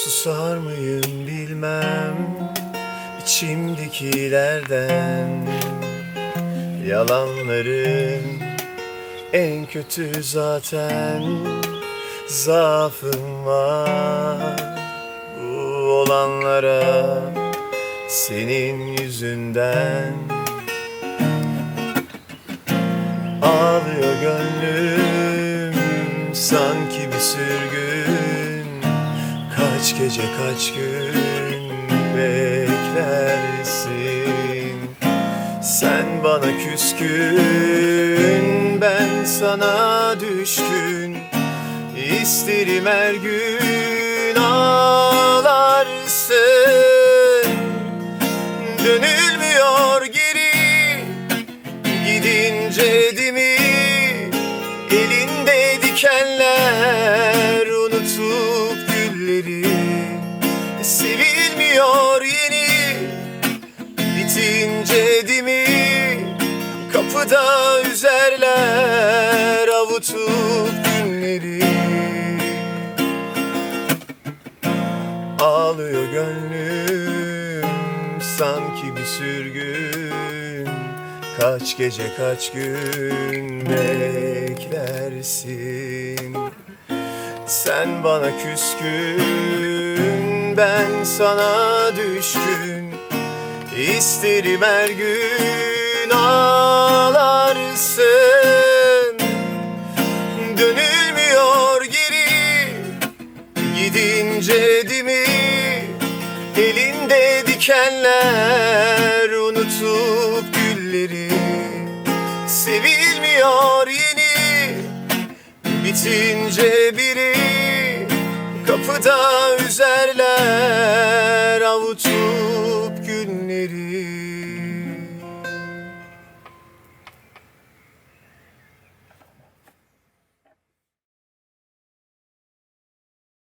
Susar mıyım bilmem içimdekilerden. Yalanların en kötü zaten. Zaafım var bu olanlara senin yüzünden. Ağlıyor gönlüm sanki bir sürgün. Kaç gece kaç gün beklersin. Sen bana küskün, ben sana düşkün. İsterim her gün ağlarsın. Dönülmüyor geri gidince değil mi? Elinde dikenler unutup gülleri. Sevilmiyor yeni bitince değil mi? Kapıda üzerler avutup günleri. Ağlıyor gönlüm sanki bir sürgün. Kaç gece kaç gün beklersin. Sen bana küskün, ben sana düşkün. İsterim her gün ağlarsın. Dönülmüyor geri gidince değil mi? Elinde dikenler unutup gülleri. Sevilmiyor yeni bitince biri. Kapıda üzerler avutup günleri.